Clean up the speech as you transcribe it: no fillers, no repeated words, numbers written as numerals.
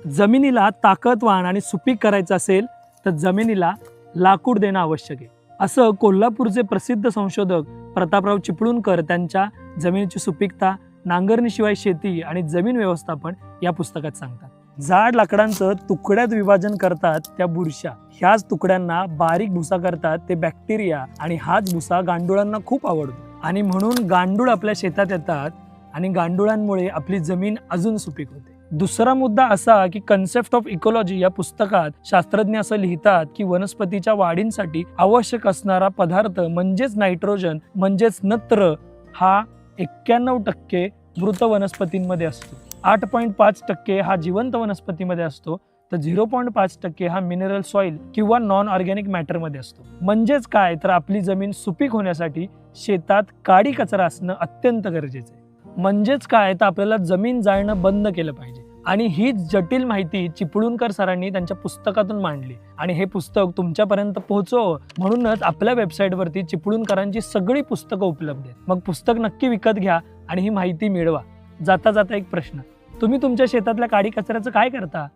जमिनीला ताकदवान आणि सुपीक करायचं असेल तर जमिनीला लाकूड देणं आवश्यक आहे, असं कोल्हापूरचे प्रसिद्ध संशोधक प्रतापराव चिपळूणकर त्यांच्या जमिनीची सुपीकता, नांगरणीशिवाय शेती आणि जमीन व्यवस्थापन या पुस्तकात सांगतात. जाड लाकडांचं तुकड्यात विभाजन करतात त्या बुरशा, ह्याच तुकड्यांना बारीक भुसा करतात ते बॅक्टेरिया, आणि हाच भुसा गांडुळांना खूप आवडतो आणि म्हणून गांडूळ आपल्या शेतात येतात आणि गांडुळांमुळे आपली जमीन अजून सुपीक होते. दुसरा मुद्दा असा की कन्सेप्ट ऑफ इकॉलॉजी या पुस्तकात शास्त्रज्ञ असं लिहितात की वनस्पतीच्या वाढींसाठी आवश्यक असणारा पदार्थ म्हणजेच नायट्रोजन म्हणजेच नत्र हा 91% मृत वनस्पतींमध्ये असतो, 8.5% हा जिवंत वनस्पतीमध्ये असतो, तर 0.5% हा मिनरल सॉइल किंवा नॉन ऑर्गॅनिक मॅटरमध्ये असतो. म्हणजेच काय, तर आपली जमीन सुपीक होण्यासाठी शेतात काडी कचरा असणं अत्यंत गरजेचं आहे. म्हणजेच काय, तर आपल्याला जमीन जाळणं बंद केलं पाहिजे. आणि हीच जटिल माहिती चिपळूणकर सरांनी त्यांच्या पुस्तकातून मांडली आणि हे पुस्तक तुमच्यापर्यंत पोहोचव म्हणूनच आपल्या वेबसाईटवरती चिपळूणकरांची सगळी पुस्तकं उपलब्ध आहेत. मग पुस्तक नक्की विकत घ्या आणि ही माहिती मिळवा. जाता जाता एक प्रश्न, तुम्ही तुमच्या शेतातल्या काडी कचऱ्याचं काय करता?